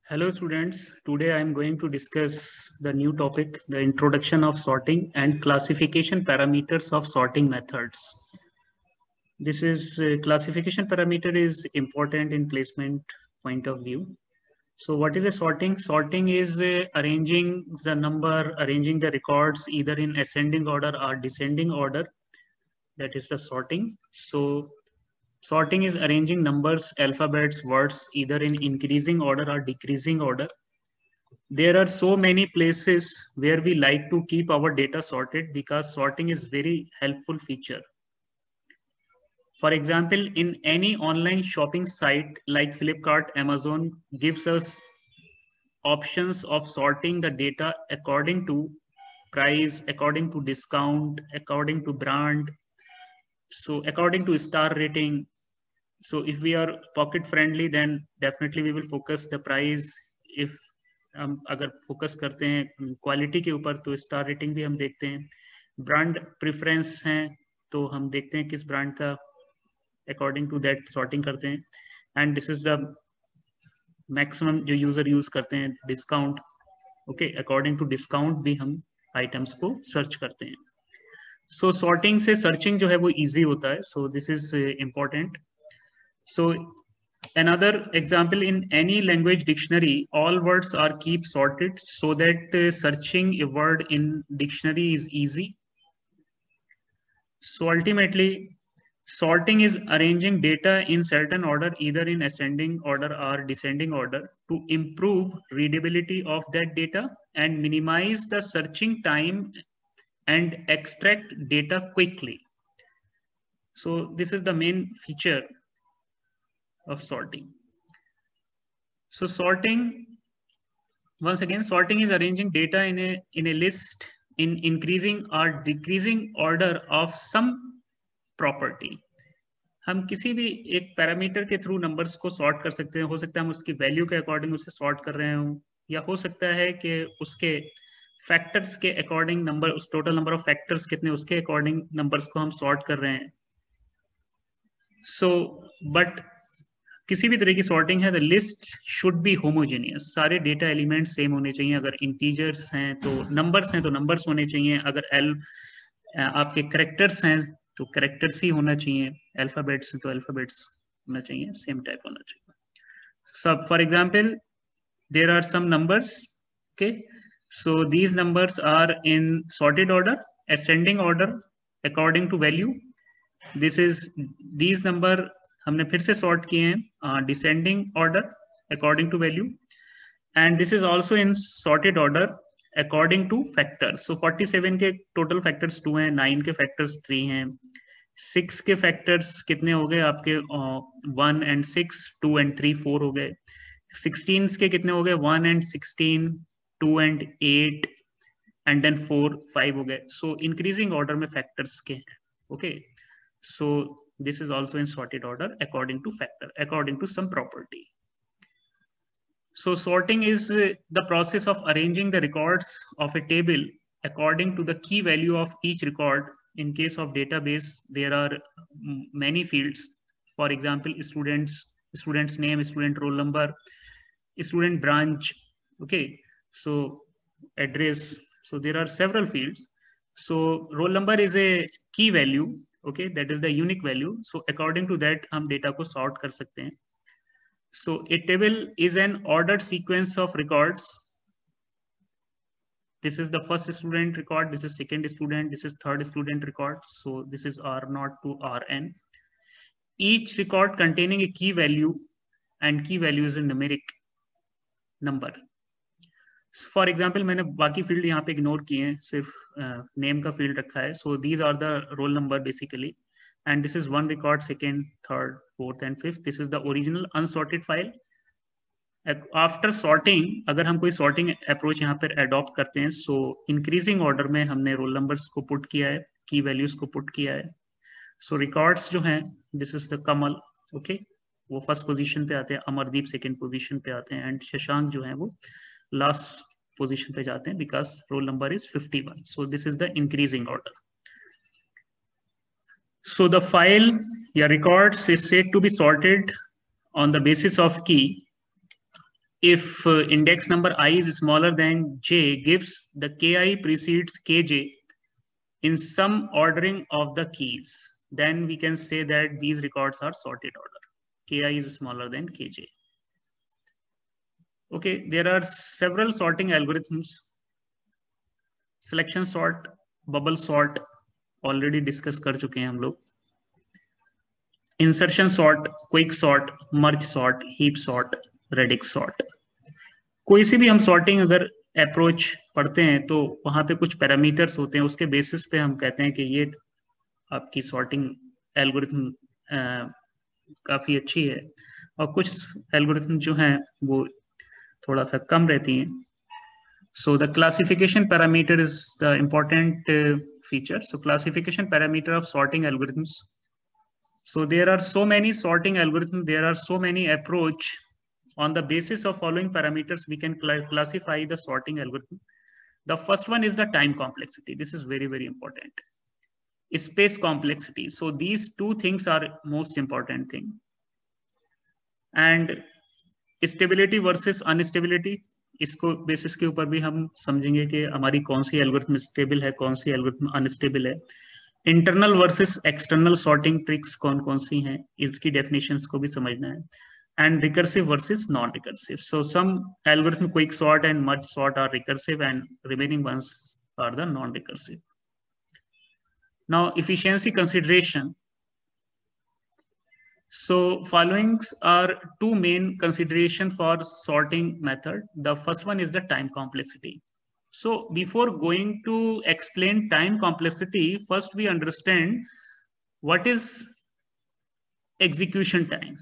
Hello students, today I am going to discuss the new topic, the introduction of sorting and classification parameters of sorting methods. This is classification parameter is important in placement point of view. So what is a sorting? Sorting is arranging the records either in ascending order or descending order. That is the sorting. So sorting is arranging numbers, alphabets, words either in increasing order or decreasing order. There are so many places where we like to keep our data sorted because sorting is very helpful feature. For example, in any online shopping site like Flipkart, Amazon gives us options of sorting the data according to price, according to discount, according to brand, so according to star rating. So if we are pocket friendly, then definitely we will focus the price. If हम अगर focus करते हैं quality के ऊपर तो star rating भी हम देखते हैं. ब्रांड प्रेफरेंस हैं तो हम देखते हैं किस ब्रांड का अकॉर्डिंग टू दैट सॉर्टिंग करते हैं. And this is the maximum जो यूजर यूज करते हैं discount. Okay, according to discount भी हम आइटम्स को सर्च करते हैं. सो सॉर्टिंग से सर्चिंग जो है वो इजी होता है. So this is important. So another example, in any language dictionary, all words are keep sorted so that searching a word in dictionary is easy. So ultimately, sorting is arranging data in certain order, either in ascending order or descending order, to improve readability of that data and minimize the searching time and extract data quickly. So this is the main feature of sorting. So sorting, once again, sorting is arranging data in a list in increasing or decreasing order of some property. हम किसी भी एक parameter के through numbers को sort कर सकते हैं. हो सकता है हम उसकी वैल्यू के अकॉर्डिंग उसे सॉर्ट कर रहे हों, या हो सकता है कि उसके फैक्टर्स के अकॉर्डिंग नंबर, उस टोटल नंबर ऑफ फैक्टर्स कितने उसके अकॉर्डिंग नंबर्स को हम सॉर्ट कर रहे हैं. सो बट किसी भी तरह की सॉर्टिंग है, the list should be homogeneous. सारे डेटा एलिमेंट सेम होने चाहिए. अगर इंटीजर्स हैं तो नंबर्स होने चाहिए. अगर आपके करेक्टर्स हैं तो करेक्टर्स ही होना चाहिए. अल्फाबेट्स हैं तो अल्फाबेट्स होना चाहिए, सेम टाइप होना चाहिए. So for example, there are some numbers. Okay, so these numbers are in sorted order, ascending order according to value. These number हमने फिर से सॉर्ट किए हैं descending order according to value, and this is also in sorted order according to factors. So 47 के total factors 2 हैं, 9 के factors 3 हैं, 6 के फैक्टर्स कितने हो गए आपके 1 and 6, 2 and 3, 4 हो गए. 16 के कितने हो गए 1 and 16, 2 and 8 एंड देन 4, 5 हो गए. सो इंक्रीजिंग ऑर्डर में फैक्टर्स के हैं. Okay, so this is also in sorted order according to factor, according to some property. So sorting is the process of arranging the records of a table according to the key value of each record. In case of database, there are many fields. For example, student's name, student roll number, student branch. Okay, so address. So there are several fields. So roll number is a key value. Okay, that is the unique value. So according to that हम data को sort कर सकते हैं. So a table is an ordered sequence of records. This is the first student record, this is second student, this is third student record. So this is R0 to Rn. Each record containing a key value, and key value is a numeric number. For example मैंने बाकी field यहाँ पे ignore किए हैं, सिर्फ name का field रखा है. So these are the roll number basically, and this is 1 record, second, third, fourth and fifth. This is the original unsorted file. After sorting, अगर हम कोई सॉर्टिंग अप्रोच यहाँ पर अडॉप्ट करते हैं, सो इंक्रीजिंग ऑर्डर में हमने रोल नंबर्स को पुट किया है, की वैल्यूज को पुट किया है. सो रिकॉर्ड्स जो हैं, this is the Kamal. Okay, वो फर्स्ट पोजिशन पे आते हैं, अमरदीप सेकेंड पोजिशन पे आते हैं, एंड शशांक जो है वो लास्ट पोजीशन पे जाते हैं because roll number is 51. So this is the increasing order. So the file या records is said to be sorted on the basis of key if index number I is smaller than j gives the ki precedes kj in some ordering of the keys, then we can say that these records are sorted order. Ki is smaller than kj. Okay, there are several sorting algorithms. Selection sort, bubble sort, already discuss कर चुके हैं हम लोग. Insertion sort, quick sort, merge sort, heap sort, radix sort. कोई सी भी हम sorting अगर approach पढ़ते हैं तो वहां पे कुछ पैरामीटर्स होते हैं, उसके बेसिस पे हम कहते हैं कि ये आपकी सॉर्टिंग एल्गोरिथम काफी अच्छी है, और कुछ एल्गोरिथम जो हैं वो थोड़ा सा कम रहती हैं. So the classification parameter is the important feature. So classification parameter of sorting algorithms. So there are so many sorting algorithms, there are so many approach. On the basis of following parameters, we can classify the sorting algorithm. The first one is the time complexity. This is very, very important. Space complexity. So these two things are most important thing. And stability versus instability. इसको basis के ऊपर भी हम समझेंगे कि हमारी कौन सी algorithm stable है, कौन सी एल्गोरिथम अनस्टेबल है. Internal versus external sorting tricks कौन कौन सी हैं, इसकी डेफिनेशंस को भी समझना है. And recursive versus non recursive. So some algorithm quick sort and merge sort are recursive and remaining ones are the non recursive. Now efficiency consideration. So followings are two main consideration for sorting method. The first one is the time complexity. So before going to explain time complexity, first we understand what is execution time.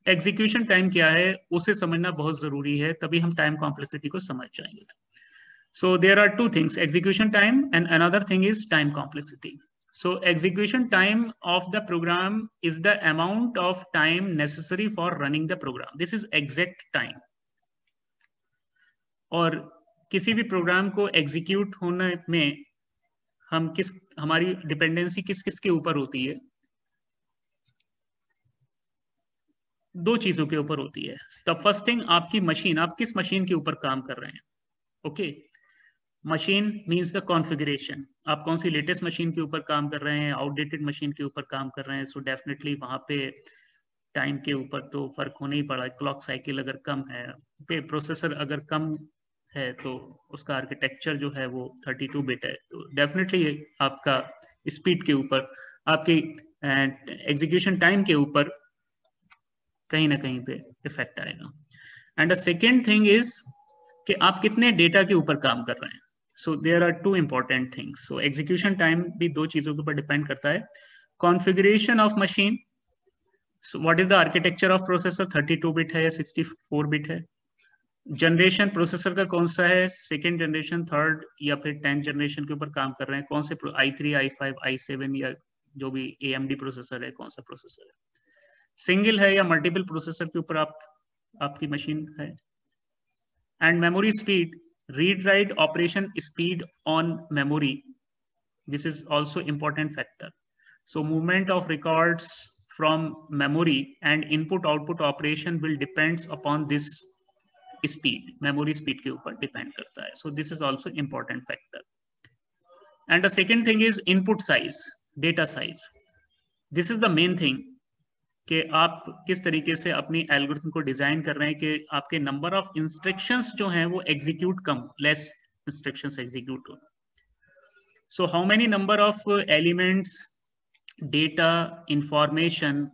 Execution time क्या है उसे समझना बहुत जरूरी है, तभी हम time complexity को समझ जाएंगे. So there are two things, execution time and another thing is time complexity. So execution time of the program is the amount of time necessary for running the program. This is exact time. और किसी भी programme को execute होने में हमारी dependency किस किस के ऊपर होती है? दो चीजों के ऊपर होती है. द फर्स्ट थिंग, आपकी मशीन, आप किस मशीन के ऊपर काम कर रहे हैं. Okay, machine means the configuration. आप कौन सी लेटेस्ट मशीन के ऊपर काम कर रहे हैं, आउटडेटेड मशीन के ऊपर काम कर रहे हैं. सो डेफिनेटली वहां पे टाइम के ऊपर तो फर्क होने ही पड़ा. क्लॉक साइकिल अगर कम है, ओके, प्रोसेसर अगर कम है तो उसका आर्किटेक्चर जो है वो 32 बिट है, तो डेफिनेटली आपका स्पीड के ऊपर, आपकी एग्जीक्यूशन टाइम के ऊपर कहीं ना कहीं पे इफेक्ट आएगा. And the second thing is कि आप कितने डेटा के ऊपर काम कर रहे हैं. So there are two important things. So execution time भी दो चीजों के ऊपर डिपेंड करता है. Configuration of machine. So what is the architecture of processor? 32 bit है या 64 बिट है. जनरेशन प्रोसेसर का कौन सा है, सेकेंड जनरेशन, थर्ड या फिर 10th जनरेशन के ऊपर काम कर रहे हैं. कौन से i3, i5, i7 या जो भी AMD प्रोसेसर है, कौन सा प्रोसेसर है. सिंगल है या मल्टीपल प्रोसेसर के ऊपर आपकी मशीन है. And memory speed, read write operation speed on memory, this is also important factor. So movement of records from memory and input output operation will depends upon this speed, memory speed के ऊपर depend करता है. So this is also important factor. And the second thing is input size, data size. This is the main thing कि आप किस तरीके से अपनी एल्गोरिथम को डिजाइन कर रहे हैं कि आपके नंबर ऑफ इंस्ट्रक्शंस जो हैं वो एग्जीक्यूट कम, लेस इंस्ट्रक्शंस एग्जीक्यूट हो. So how many number of elements, data, information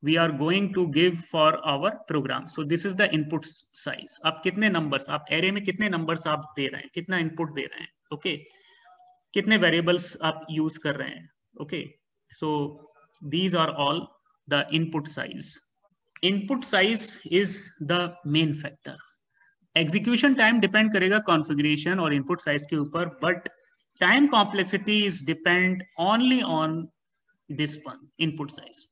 we are going to give for our program. So this is the input size. आप कितने नंबर्स, आप एरे में कितने नंबर्स आप दे रहे हैं, कितना इनपुट दे रहे हैं. ओके, कितने वेरिएबल्स आप यूज कर रहे हैं. Okay, so these are all the input size. Input size is the main factor. Execution time depend करेगा configuration और input size के ऊपर, but time complexity is depend only on this one, input size.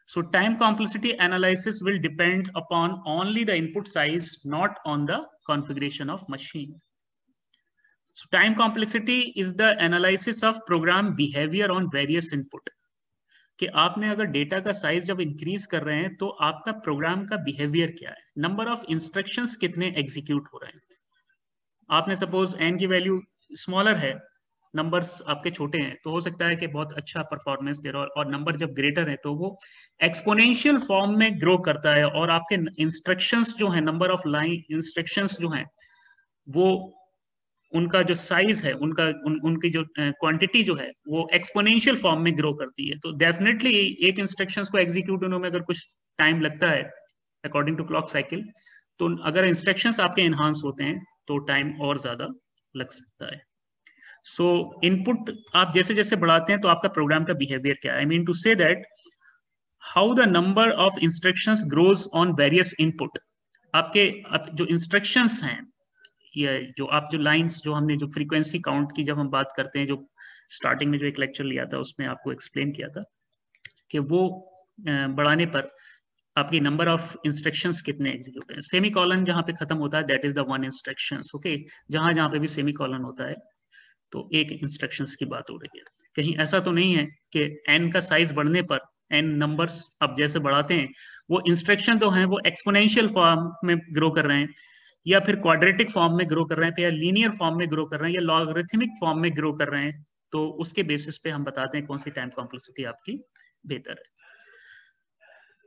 So time complexity analysis will depend upon only the input size, not on the configuration of machine. So time complexity is the analysis of program behavior on various input. कि आपने अगर data का size जब increase कर रहे हैं तो आपका प्रोग्राम का बिहेवियर क्या है, नंबर ऑफ इंस्ट्रक्शंस कितने एग्जीक्यूट हो रहे हैं। आपने सपोज n की वैल्यू स्मॉलर है, नंबर्स आपके छोटे हैं, तो हो सकता है कि बहुत अच्छा परफॉर्मेंस दे रहा हो, और नंबर जब ग्रेटर है तो वो एक्सपोनेंशियल फॉर्म में ग्रो करता है, और आपके इंस्ट्रक्शंस जो है, नंबर ऑफ लाइन इंस्ट्रक्शंस जो हैं, वो उनका जो साइज है, उनकी जो क्वांटिटी जो है वो एक्सपोनेंशियल फॉर्म में ग्रो करती है। तो डेफिनेटली एक इंस्ट्रक्शंस को एग्जीक्यूट होने में अगर कुछ टाइम लगता है अकॉर्डिंग टू क्लॉक साइकिल, तो अगर इंस्ट्रक्शंस आपके एनहांस होते हैं तो टाइम और ज्यादा लग सकता है। सो इनपुट आप जैसे जैसे बढ़ाते हैं तो आपका प्रोग्राम का बिहेवियर क्या है, I mean to say that how the number of instructions grows on various input. आपके जो इंस्ट्रक्शंस हैं, ये जो आप जो लाइंस, जो हमने जो फ्रीक्वेंसी काउंट की जब हम बात करते हैं, जो स्टार्टिंग में जो एक लेक्चर लिया था उसमें आपको एक्सप्लेन किया था कि वो बढ़ाने पर आपकी नंबर ऑफ इंस्ट्रक्शंस कितने एग्जीक्यूट हैं। सेमी कॉलन जहां पे खत्म होता है that is the one instructions, okay. जहां जहां पे भी सेमी कॉलन होता है तो एक इंस्ट्रक्शंस की बात हो रही है। कहीं ऐसा तो नहीं है कि n का साइज बढ़ने पर n नंबर्स अब जैसे बढ़ाते हैं वो इंस्ट्रक्शन तो हैं वो एक्सपोनेंशियल फॉर्म में ग्रो कर रहे हैं, या फिर क्वाड्रेटिक फॉर्म में ग्रो कर रहे हैं, या लीनियर फॉर्म में ग्रो कर रहे हैं, या लॉगरिथमिक फॉर्म में ग्रो कर रहे हैं, तो उसके बेसिस पे हम बताते हैं कौन सी टाइम कॉम्प्लेक्सिटी आपकी बेहतर है।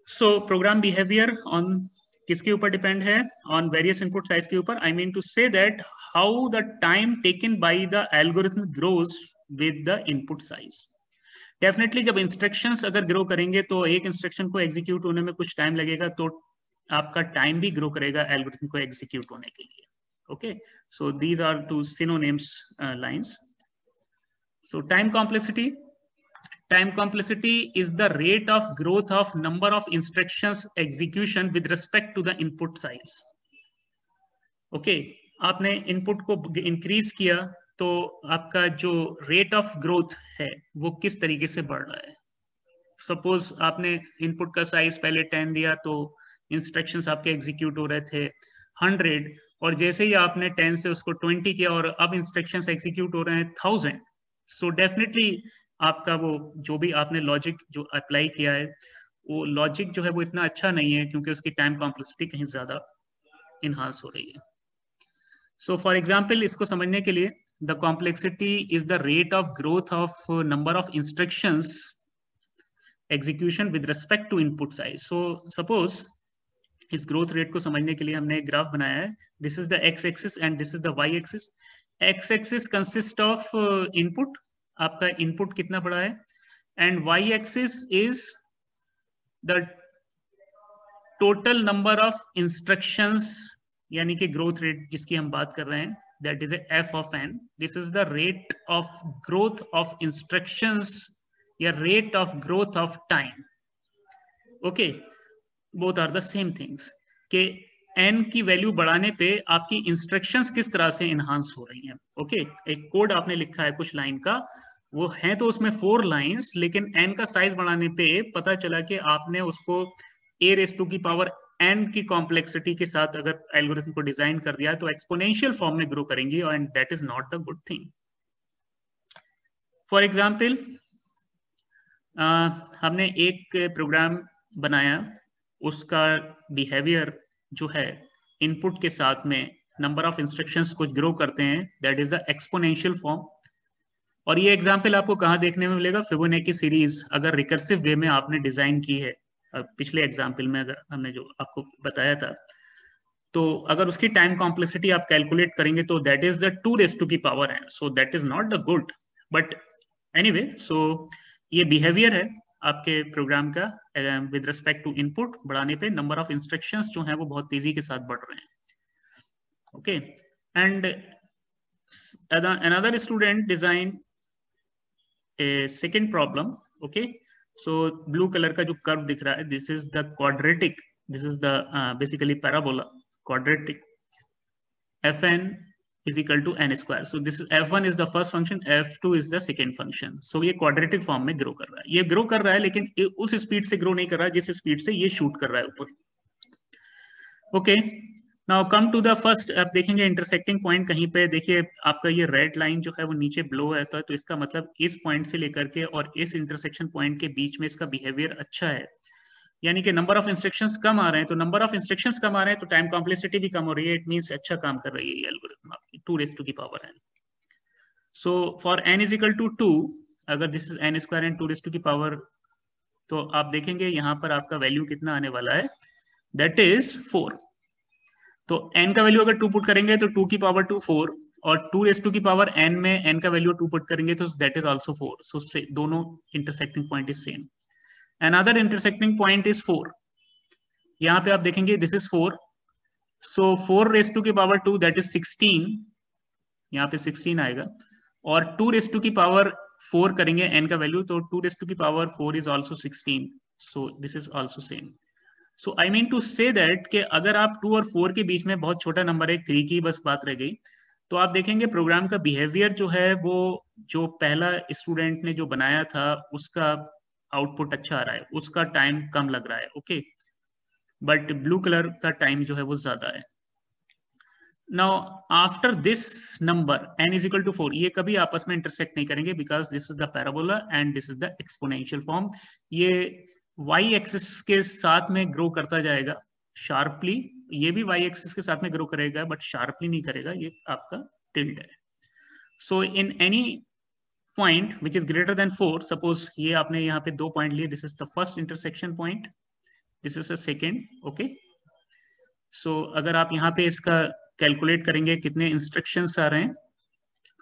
सो प्रोग्राम बिहेवियर ऑन किसके ऊपर डिपेंड है, ऑन वेरियस इनपुट साइज के ऊपर। I mean to say that how the time taken by the algorithm grows with the input size. Definitely जब इंस्ट्रक्शंस अगर ग्रो करेंगे तो एक इंस्ट्रक्शन को एग्जीक्यूट होने में कुछ टाइम लगेगा, तो आपका टाइम भी ग्रो करेगा एल्गोरिथम को एग्जीक्यूट होने के लिए, okay. So these are two synonyms lines. So time complexity, time complexity is the rate of growth of number of instructions execution with respect to the input size, okay। आपने input को increase किया तो आपका जो rate of growth है वो किस तरीके से बढ़ रहा है। सपोज आपने इनपुट का साइज पहले 10 दिया तो इंस्ट्रक्शंस आपके एग्जीक्यूट हो रहे थे 100, और जैसे ही आपने 10 से उसको 20 किया और अब इंस्ट्रक्शंस एग्जीक्यूट हो रहे हैं 1000, सो डेफिनेटली आपका वो जो भी आपने लॉजिक जो अप्लाई किया है वो लॉजिक जो है वो इतना अच्छा नहीं है, क्योंकि उसकी टाइम कॉम्प्लेक्सिटी कहीं ज्यादा इनहांस हो रही है। सो फॉर एग्जांपल इसको समझने के लिए, the complexity is the rate of growth of number of instructions execution with respect to input size. So suppose इस ग्रोथ रेट को समझने के लिए हमने एक ग्राफ बनाया है। This is the X axis and this is the Y axis. X axis consist of input, आपका इनपुट कितना बड़ा है, and Y axis is the total number of instructions, यानी कि ग्रोथ रेट जिसकी हम बात कर रहे हैं, that is F of N. This is the rate of growth of instructions या rate of growth of time, okay. Both are the same things के n की वैल्यू बढ़ाने पे आपकी इंस्ट्रक्शंस किस तरह से इनहांस हो रही हैं, ओके। एक कोड आपने लिखा है कुछ लाइन का, वो है तो उसमें 4 लाइंस, लेकिन n का साइज बढ़ाने पे पता चला कि आपने उसको a रेज़ टू की पावर n की कॉम्प्लेक्सिटी के साथ अगर एल्गोरिथम को डिजाइन कर दिया तो एक्सपोनेंशियल फॉर्म में ग्रो करेंगी, and that is not the good thing. For example हमने एक प्रोग्राम बनाया, उसका बिहेवियर जो है इनपुट के साथ में नंबर ऑफ इंस्ट्रक्शंस कुछ ग्रो करते हैं, that is the exponential form. और ये एग्जांपल आपको कहाँ देखने में मिलेगा, फिबोनाची सीरीज अगर रिकर्सिव वे में आपने डिजाइन की है, पिछले एग्जांपल में अगर हमने जो आपको बताया था, तो अगर उसकी टाइम कॉम्प्लेक्सिटी आप कैलकुलेट करेंगे तो that is the 2 raise to की power n, so that is not the good, but anyway. So ये बिहेवियर है आपके प्रोग्राम का विद रिस्पेक्ट टू इनपुट बढ़ाने पे नंबर ऑफ इंस्ट्रक्शंस जो हैं वो बहुत तेजी के साथ बढ़ रहे हैं, okay. And another student design a second problem, okay। so blue color का जो कर्व दिख रहा है, this is the quadratic, this is the basically parabola quadratic, fn is equal to n square। so this is f1 is the first function, f2 is the second function। so ये quadratic form में grow कर रहा है, ये grow कर रहा है लेकिन उस स्पीड से grow नहीं कर रहा है जिस स्पीड से ये शूट कर रहा है ऊपर, okay. Now come to the first, आप देखेंगे इंटरसेक्टिंग पॉइंट कहीं पे, देखिए आपका ये रेड लाइन जो है वो नीचे ब्लो है, तो इसका मतलब इस पॉइंट से लेकर के और इस इंटरसेक्शन पॉइंट के बीच में इसका बिहेवियर अच्छा है, यानी कि नंबर ऑफ इंस्ट्रक्शंस कम आ रहे हैं। तो नंबर ऑफ इंस्ट्रक्शंस कम आ रहे हैं तो टाइम कॉम्प्लेक्सिटी भी कम हो रही है, इट मींस अच्छा काम कर रही है ये एल्गोरिथम आपकी 2n। So for n is equal to 2, अगर this is n square and 2 तो आप देखेंगे यहाँ पर आपका वैल्यू कितना आने वाला है, दैट इज 4। तो n का वैल्यू अगर 2 पुट करेंगे तो 2 4, और 2 n में n का वैल्यू 2 पुट करेंगे तो दैट इज ऑल्सो 4। सो दोनों intersecting point is same. Another intersecting point is 4, यहाँ पे आप देखेंगे this is 4, so 4 that is 16, यहाँ पे 16 आएगा, और 2 4 करेंगे n का वैल्यू तो 2 4 is also 16, so this is also same. So I mean to say that कि अगर आप 2 और 4 के बीच में बहुत छोटा नंबर है, 3 की बस बात रह गई, तो आप देखेंगे प्रोग्राम का बिहेवियर जो है वो जो पहला स्टूडेंट ने जो बनाया था उसका आउटपुट अच्छा आ रहा है, उसका टाइम कम लग रहा है, ओके, बट ब्लू कलर का टाइम जो है वो ज्यादा है। Now after this number n is equal to 4, ये कभी आपस में इंटरसेक्ट नहीं करेंगे because this is the parabola and this is the exponential form. ये y एक्सिस के साथ में ग्रो करता जाएगा शार्पली, ये भी y एक्सिस के साथ में ग्रो करेगा बट शार्पली नहीं करेगा, ये आपका टिल्ट है। So in any point which is greater than 4, suppose ये आपने यहाँ पे 2 पॉइंट लिए, this is the first intersection point, this is a second, okay. So अगर आप यहाँ पे इसका कैलकुलेट करेंगे कितने इंस्ट्रक्शंस आ रहे हैं,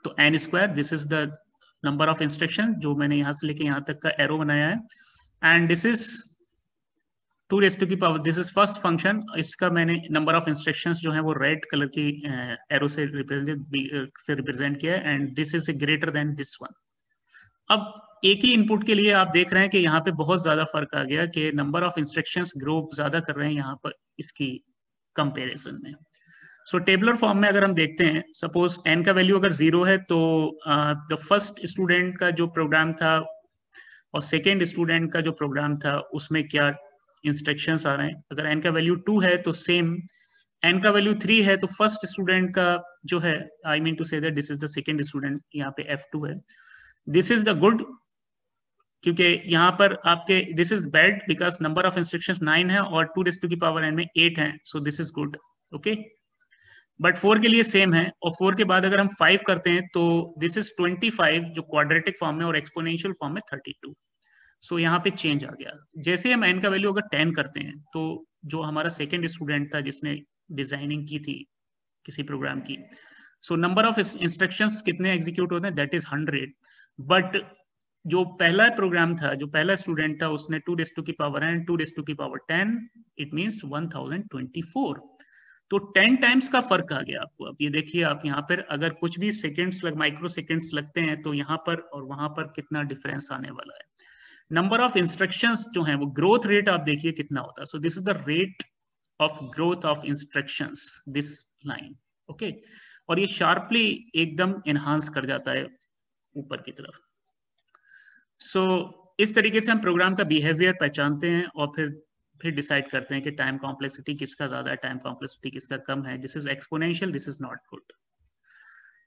तो n square, this is the number of instruction जो मैंने यहाँ से लेके यहाँ तक का एरो बनाया है, and this is 2 this is first function, इसका मैंने नंबर ऑफ इंस्ट्रक्शंस जो है वो रेड कलर की एरो से रिप्रेजेंट किया है, and this is greater then this one. अब एक ही इनपुट के लिए आप देख रहे हैं कि यहाँ पे बहुत ज्यादा फर्क आ गया कि नंबर ऑफ इंस्ट्रक्शंस ग्रो ज्यादा कर रहे हैं यहाँ पर इसकी कंपैरिजन में। सो टेबुलर फॉर्म में अगर हम देखते हैं, सपोज n का वैल्यू अगर 0 है तो द फर्स्ट स्टूडेंट का जो प्रोग्राम था और सेकेंड स्टूडेंट का जो प्रोग्राम था उसमें क्या इंस्ट्रक्शंस आ रहे हैं। अगर n का वैल्यू 2 है तो सेम, n का वैल्यू 3 है तो फर्स्ट स्टूडेंट का जो है, I mean to say that this is the second student, यहाँ पे f2 है, दिस इज द गुड, क्योंकि यहाँ पर आपके this is bad because number of instructions 9 है और 2n में 8 है, so this is good, okay. But 4 के लिए सेम है, और 4 के बाद अगर हम 5 करते हैं तो दिस इज 25 जो क्वाड्रेटिक फॉर्म में, और एक्सपोनेंशियल फॉर्म में 32। सो यहाँ पे चेंज आ गया। जैसे हम n का वैल्यू अगर 10 करते हैं तो जो हमारा सेकेंड स्टूडेंट था जिसने डिजाइनिंग की थी किसी प्रोग्राम की, सो नंबर ऑफ इंस्ट्रक्शंस कितने एग्जीक्यूट होते हैं, दैट इज 100, बट जो पहला प्रोग्राम था, जो पहला स्टूडेंट था, उसने 2n 2n10, इट मीन्स 1024, तो 10 टाइम्स का फर्क आ गया आपको। अब ये देखिए आप यहाँ पर अगर कुछ भी सेकेंड्स माइक्रो सेकेंड्स लगते हैं तो यहाँ पर और वहां पर कितना डिफरेंस आने वाला है। नंबर ऑफ इंस्ट्रक्शंस जो है वो ग्रोथ रेट आप देखिए कितना होता है, so this is the rate of growth of instructions, this line, okay, और ये शार्पली एकदम एनहांस कर जाता है ऊपर की तरफ। सो इस तरीके से हम प्रोग्राम का बिहेवियर पहचानते हैं और फिर डिसाइड करते हैं कि टाइम कॉम्प्लेक्सिटी किसका ज्यादा है, टाइम कॉम्प्लेक्सिटी किसका कम है, this is exponential, this is not good.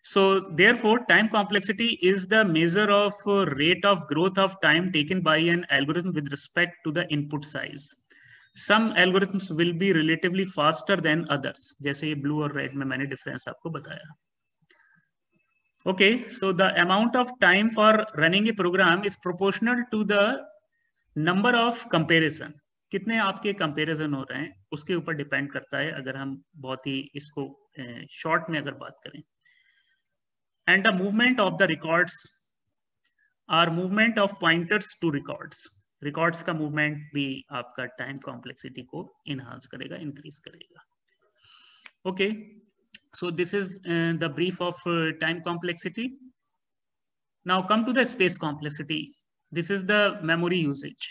So therefore, time complexity is the measure of rate of growth of time taken by an algorithm with respect to the input size. Some algorithms will be relatively faster than others. जैसे ये blue और red में मैंने difference आपको बताया. Okay, so the amount of time for running a program is proportional to the number of comparison. कितने आपके comparison हो रहे हैं उसके ऊपर डिपेंड करता है, अगर हम बहुत ही इसको शॉर्ट में अगर बात करें। And the movement of the records are movement of pointers to records. Records का movement भी आपका time complexity को enhance करेगा, increase करेगा. Okay, so this is the brief of time complexity. Now come to the space complexity. This is the memory usage.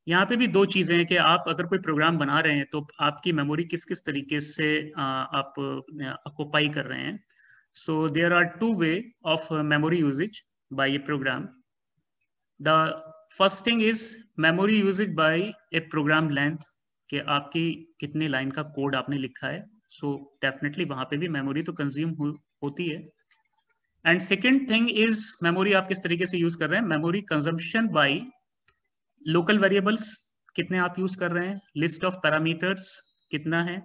यहाँ पे भी दो चीजें हैं कि आप अगर कोई प्रोग्राम बना रहे हैं तो आपकी मेमोरी किस किस तरीके से आप ऑक्यूपाई कर रहे हैं। So there are two ways of memory usage by a program. The first thing is memory usage by a program length, कि आपकी कितने लाइन का कोड आपने लिखा है, सो डेफिनेटली वहां पे भी मेमोरी तो कंज्यूम होती है। And second thing is memory आप किस तरीके से यूज कर रहे हैं, memory consumption by local variables कितने आप यूज कर रहे हैं, लिस्ट ऑफ पैरामीटर्स कितना है,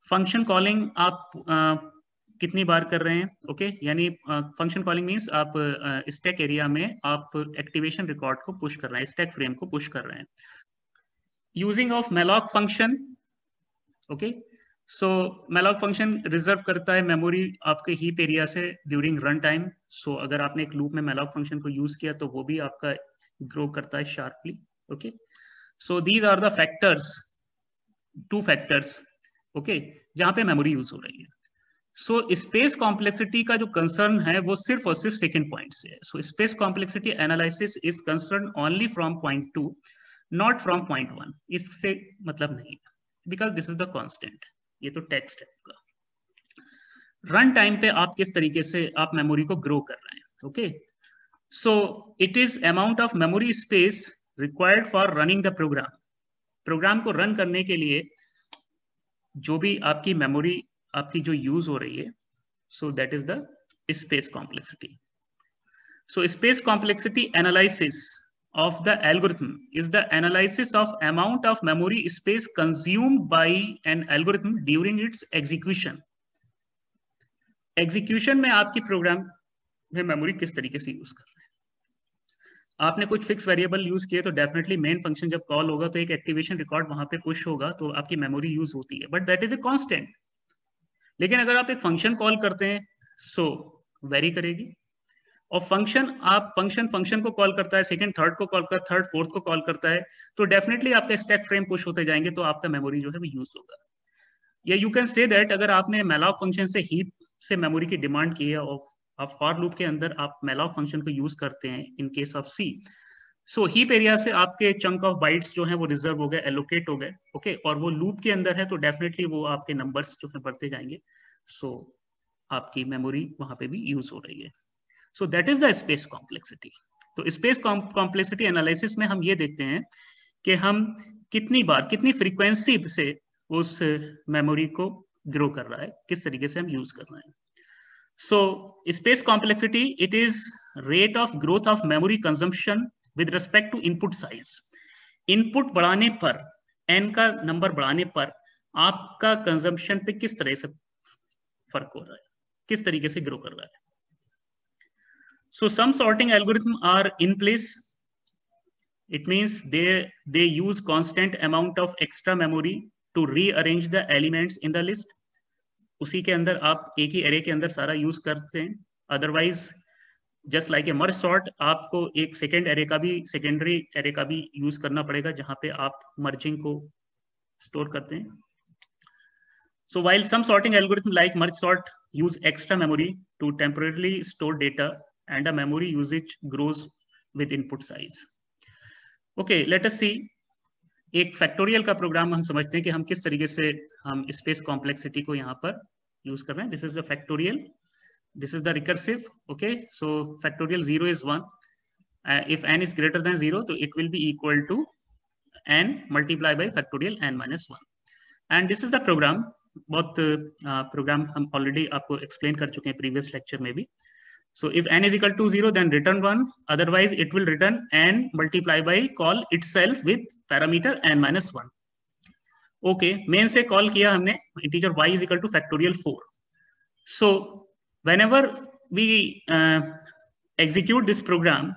फंक्शन कॉलिंग आप कितनी बार कर रहे हैं, ओके यानी फंक्शन कॉलिंग मींस आप स्टैक एरिया में आप एक्टिवेशन रिकॉर्ड को पुश कर रहे हैं, स्टैक फ्रेम को पुश कर रहे हैं, using of malloc function, okay so malloc function reserve करता है मेमोरी आपके हीप एरिया से ड्यूरिंग रन टाइम। सो अगर आपने एक लूप में malloc फंक्शन को यूज किया तो वो भी आपका ग्रो करता है sharply, okay so these are the factors, 2 factors, okay जहां पे मेमोरी यूज हो रही है। सो स्पेस कॉम्प्लेक्सिटी का जो कंसर्न है वो सिर्फ और सिर्फ सेकंड पॉइंट से है। सो space complexity analysis is concern only from point 2 not from point 1, इससे मतलब नहीं है, because this is the constant, ये तो टेक्स्ट है आपका। रन टाइम पे आप किस तरीके से आप मेमोरी को ग्रो कर रहे हैं, okay so it is amount of memory space required for running the program. Program को रन करने के लिए जो भी आपकी मेमोरी आपकी जो यूज हो रही है, सो that is the space complexity. So space complexity analysis of the algorithm is the analysis of amount of memory space consumed by an algorithm during its execution. Execution में आपकी प्रोग्राम में memory किस तरीके से use कर रहे हैं। आपने कुछ फिक्स वेरिएबल यूज किए तो डेफिनेटली मेन फंक्शन जब कॉल होगा तो एक एक्टिवेशन रिकॉर्ड वहां पे पुश होगा, तो आपकी मेमोरी यूज होती है, but that is a constant. लेकिन अगर आप एक फंक्शन कॉल करते हैं सो वेरी करेगी, और फंक्शन को कॉल करता है, सेकंड थर्ड को कॉल करता है, थर्ड फोर्थ को कॉल करता है, तो डेफिनेटली आपका स्टैक फ्रेम पुश होते जाएंगे, तो आपका मेमोरी जो है वो यूज होगा। या यू कैन से दैट अगर आपने malloc फंक्शन से हीप से मेमोरी की डिमांड की है और आप फॉर लूप के अंदर आप malloc फंक्शन को यूज करते हैं in case of C, so heap area से आपके चंक ऑफ बाइट्स जो है वो रिजर्व हो गए, एलोकेट हो गए, ओके और वो लूप के अंदर है तो डेफिनेटली वो आपके नंबर्स जो है बढ़ते जाएंगे, सो आपकी मेमोरी वहां पे भी यूज हो रही है। So that is the space complexity. तो स्पेस कॉम्प्लेक्सिटी एनालिसिस में हम ये देखते हैं कि हम कितनी बार कितनी फ्रीक्वेंसी से उस मेमोरी को ग्रो कर रहा है, किस तरीके से हम यूज कर रहे हैं। So space complexity it is rate of growth of memory consumption with respect to input size. Input बढ़ाने पर, एन का नंबर बढ़ाने पर आपका कंजम्पशन पे किस तरह से फर्क हो रहा है, किस तरीके से ग्रो कर रहा है। So some sorting algorithms are in place. It means they use constant amount of extra memory to rearrange the elements in the list. उसी के अंदर आप एक ही array के अंदर सारा यूज करते हैं। Otherwise, just like a merge sort, आपको एक secondary array का भी यूज करना पड़ेगा जहां पे आप merging को store करते हैं। So while some sorting algorithm like merge sort use extra memory to temporarily store data, and a memory usage grows with input size. Okay, let us see. एक फैक्टोरियल का प्रोग्राम हम समझते हैं कि हम किस तरीके से हम स्पेस कॉम्प्लेक्सिटी को यहाँ पर यूज कर रहे हैं। This is the factorial, this is the recursive, okay so factorial 0 is 1, if n is greater than 0 तो it will be equal to n multiplied by factorial n minus 1, and this is the program. बहुत programme हम already आपको explain कर चुके हैं previous lecture में भी। So if n is equal to 0, then return 1. Otherwise, it will return n multiply by call itself with parameter n minus 1. Okay, main से call किया हमने integer y is equal to factorial 4. So whenever we execute this program,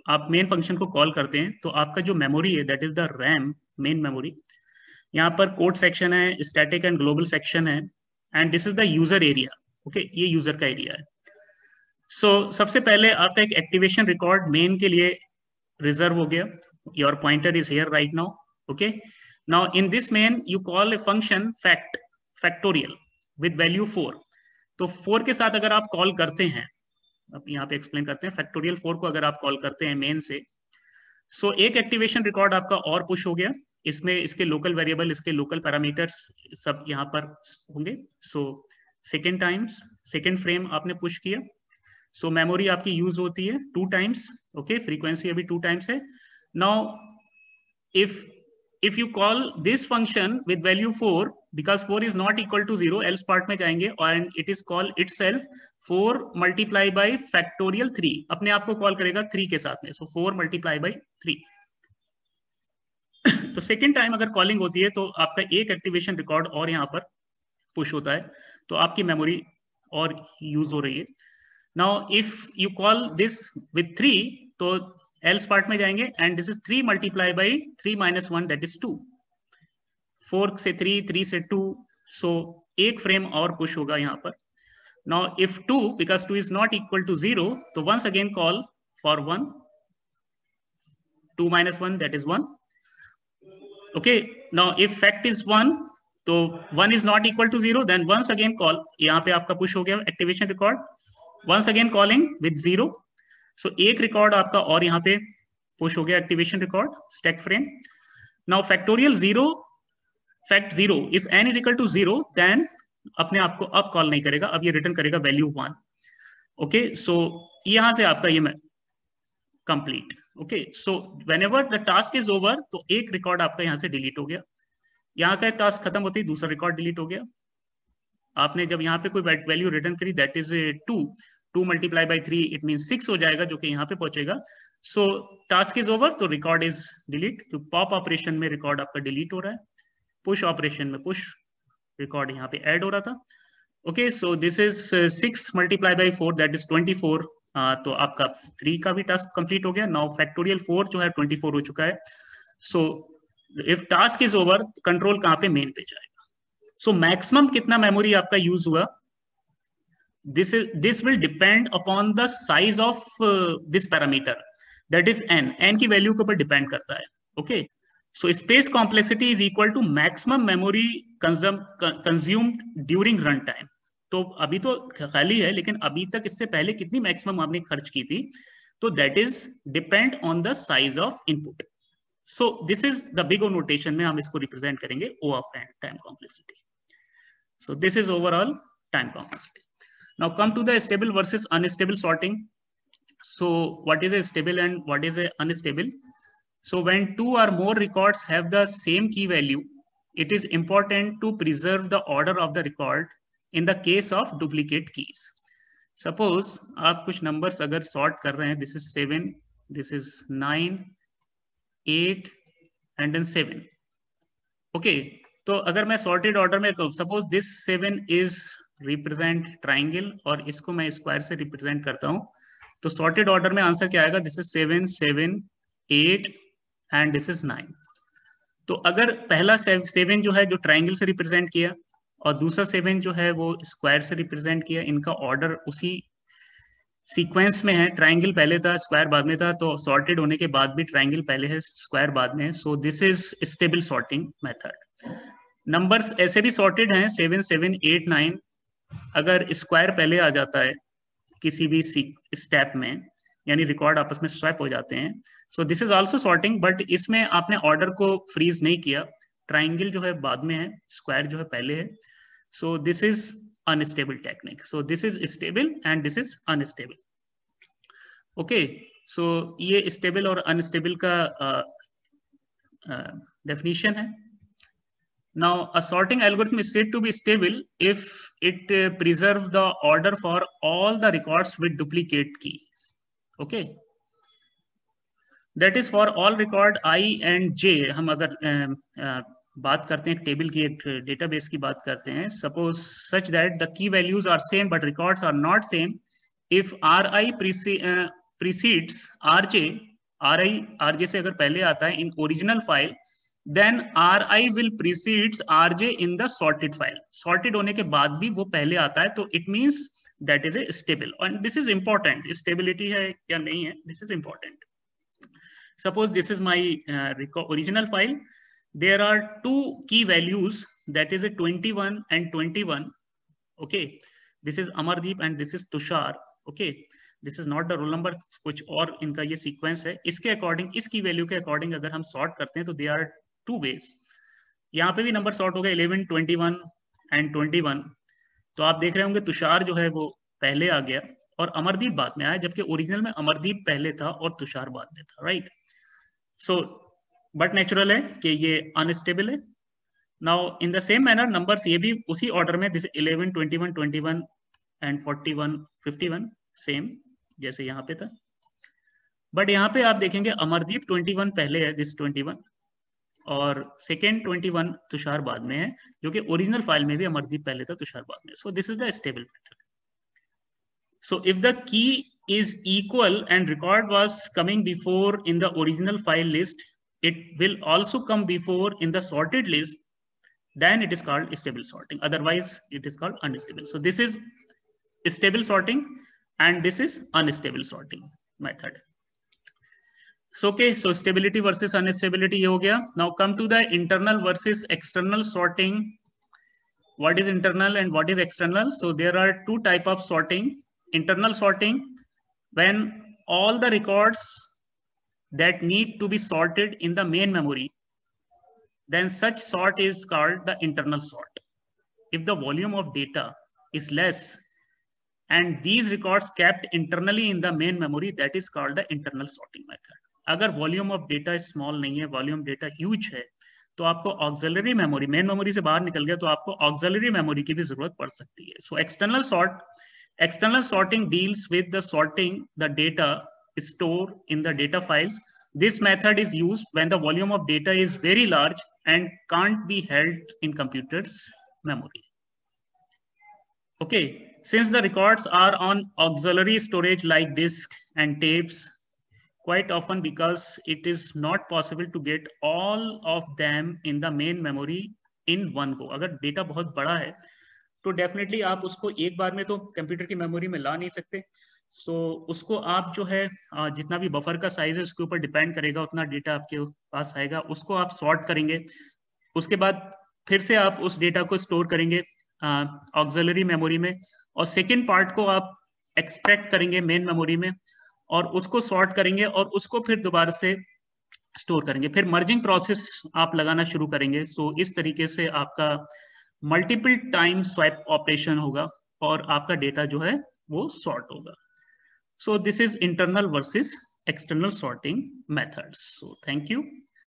आप main function को call करते हैं तो आपका जो memory है, that is the RAM main memory. यहाँ पर code section है, static and global section है, and this is the user area. Okay, ये user का area है। सो सबसे पहले आपका एक एक्टिवेशन रिकॉर्ड मेन के लिए रिजर्व हो गया। Your pointer is here right now, okay now in this main you call a function factorial with value 4। तो 4 के साथ अगर आप कॉल करते हैं, अब यहाँ पे एक्सप्लेन करते हैं, फैक्टोरियल 4 को अगर आप कॉल करते हैं मेन से, सो एक एक्टिवेशन रिकॉर्ड आपका और पुश हो गया, इसमें इसके लोकल वेरिएबल, इसके लोकल पैरामीटर्स सब यहाँ पर होंगे। So second times second frame आपने पुश किया, सो मेमोरी आपकी यूज होती है 2 टाइम्स, ओके फ्रीक्वेंसी अभी 2 टाइम्स है। Now if if you call this function with value 4, because 4 is not equal to 0, else part में जाएंगे, and it is called itself 4 multiply by factorial 3, अपने आप को कॉल करेगा 3 के साथ में, so 4 multiply by 3. तो सेकेंड टाइम अगर कॉलिंग होती है तो आपका एक एक्टिवेशन रिकॉर्ड और यहाँ पर पुश होता है, तो आपकी मेमोरी और यूज हो रही है. Now if you call this with 3, तो एल्स पार्ट में जाएंगे, and this is 3 multiply by 3 minus 1 that is 2. 4 से 3, 3 से 2, सो एक फ्रेम और पुश होगा यहाँ पर. Now if 2, because 2 is not equal to 0, तो once again call for 1, 2 minus 1 that is 1. Okay, now if fact is 1, तो 1 is not equal to 0, then once again call, यहाँ पे आपका पुश हो गया activation record, once again calling with 0, so एक record आपका और यहाँ पे पुश हो गया activation record stack frame. now factorial 0, fact 0, if n is equal to 0, then अपने आप को अब कॉल नहीं करेगा, अब ये रिटर्न करेगा वैल्यू 1. ओके, सो यहाँ से आपका ये complete. Okay, so whenever the task is over, तो एक रिकॉर्ड आपका यहाँ से डिलीट हो गया, यहाँ का टास्क खत्म होती है दूसरा रिकॉर्ड डिलीट हो गया. आपने जब यहाँ पे कोई वैल्यू रिटर्न करी that is 2 multiply by 3, it mean 6 हो जाएगा, जो कि यहाँ पे पहुंचेगा. सो टास्क इज ओवर, तो रिकॉर्ड इज डिलीट. तो पॉप ऑपरेशन में रिकॉर्ड आपका डिलीट हो रहा है, पुश ऑपरेशन में पुश रिकॉर्ड यहाँ पे ऐड हो रहा था. Okay, so this is 6 multiply by 4 that is 24. तो आपका 3 का भी टास्क कंप्लीट हो गया. नाउ फैक्टोरियल 4 जो है 24 हो चुका है. So if task is over, control कहाँ पे, मेन पे जाएगा. सो मैक्सिमम कितना मेमोरी आपका यूज हुआ, this will depend upon the size of this parameter, that is n. n की वैल्यू के ऊपर डिपेंड करता है. Okay, so space complexity is equal to maximum memory consumed during run time. तो अभी तो खाली है, लेकिन अभी तक इससे पहले कितनी मैक्सिमम आपने खर्च की थी, तो that is depend on the size of input. So this is the big O notation में हम इसको रिप्रेजेंट करेंगे O of n, time complexity. So this is overall time complexity. Now come to the stable versus unstable sorting. So what is a stable and what is a unstable? So when 2 or more records have the same key value, it is important to preserve the order of the record in the case of duplicate keys. Suppose आप कुछ numbers अगर sort कर रहे हैं, this is 7, this is 9, 8 and then 7. Okay, तो अगर मैं sorted order में कहूँ, suppose this 7 is represent triangle और इसको मैं square से represent करता हूँ, तो sorted order में आंसर क्या आएगा? This is 7, 7, 8 and this is 9. तो अगर पहला 7 जो है जो ट्राइंगल से रिप्रेजेंट किया और दूसरा 7 जो है वो स्क्वायर से रिप्रेजेंट किया, इनका ऑर्डर उसी सीक्वेंस में है, ट्राइंगल पहले था स्क्वायर बाद में था, तो सॉर्टेड होने के बाद भी ट्राइंगल पहले है स्क्वायर बाद में है. So this is stable sorting method. Numbers ऐसे भी सॉर्टेड हैं 7, 7, 8, 9, अगर स्क्वायर पहले आ जाता है किसी भी स्टेप में, यानी रिकॉर्ड आपस में स्वैप हो जाते हैं. सो this is also sorting, but इसमें आपने ऑर्डर को फ्रीज नहीं किया, ट्राइंगल जो है बाद में है, स्क्वायर जो है पहले है. So this is unstable technique. So this is stable and this is unstable. Okay, so ये स्टेबल और अनस्टेबल का डेफिनेशन है. Now a sorting algorithm is said to be stable if it preserve the order for all the records with duplicate key. Okay, that is for all record I and J. हम अगर बात करते हैं table की, एक database की बात करते हैं, suppose such that the key values are same but records are not same. If Ri precedes Rj, Rj से अगर पहले आता है in original file, then Ri will precedes Rj in the sorted file. Sorted होने के बाद भी वो पहले आता है, तो it means that is a stable, and this is important. Stability है या नहीं है, this is important. Suppose this is my original file. There are 2 key values, that is a 21 and 21. Okay, this is Amardeep and this is Tushar. Okay, this is not the roll number, कुछ और इनका ये sequence है. इसके according, इसकी value के according अगर हम sort करते हैं तो there are 2 ways. यहाँ पे भी नंबर सॉर्ट हो गया 11, 21 and 21. तो आप देख रहे होंगे तुषार जो है वो पहले आ गया और अमरदीप बाद में आया, जबकि ओरिजिनल में अमरदीप पहले था और तुषार बाद में था, राइट. सो बट नेचुरल है कि ये अनस्टेबल है। Now in the same manner numbers ये भी उसी ऑर्डर में, दिस 11, 21, 21 एंड 41, 51 सेम जैसे यहाँ पे था। बट यहाँ पे आप देखेंगे अमरदीप 21 पहले है, दिस 21, और सेकेंड 21 तुषार बाद में है, जो कि ओरिजिनल फाइल में भी अमरदीप पहले था, तुषार बाद में। सो this is the stable method. So if the key is equal and record was coming before in the original file list, it will also come before in the sorted list, then it is called stable sorting. Otherwise, it is called unstable. So this is stable sorting and this is unstable sorting method. So okay, so stability versus unstability ye ho gaya. Now come to the internal versus external sorting. What is internal and what is external? So there are two types of sorting. Internal sorting, when all the records that need to be sorted in the main memory, then such sort is called the internal sort. If the volume of data is less and these records kept internally in the main memory, that is called the internal sorting method. अगर volume of data small नहीं है, volume data huge है, तो आपको auxiliary memory, main memory से बाहर निकल गया तो आपको auxiliary memory की भी जरूरत पड़ सकती है. So external sorting deals with the sorting the data stored in the data files. This method is used when the volume of data is very large and can't be held in computer's memory. Okay, since the records are on auxiliary storage like disk and tapes, quite often because it is not possible to get all of them in the main memory in one go. अगर data बहुत बड़ा है तो definitely आप उसको एक बार में तो कंप्यूटर की मेमोरी में ला नहीं सकते. सो उसको आप जो है जितना भी बफर का साइज है उसके ऊपर डिपेंड करेगा, उतना डेटा आपके पास आएगा, उसको आप सॉर्ट करेंगे. उसके बाद फिर से आप उस डेटा को स्टोर करेंगे ऑक्सिलरी मेमोरी में, और सेकेंड पार्ट को आप एक्सट्रैक्ट करेंगे मेन मेमोरी में और उसको सॉर्ट करेंगे और उसको फिर दोबारा से स्टोर करेंगे. फिर मर्जिंग प्रोसेस आप लगाना शुरू करेंगे. सो इस तरीके से आपका मल्टीपल टाइम स्वैप ऑपरेशन होगा और आपका डेटा जो है वो सॉर्ट होगा. सो this is internal versus external sorting methods. So thank you.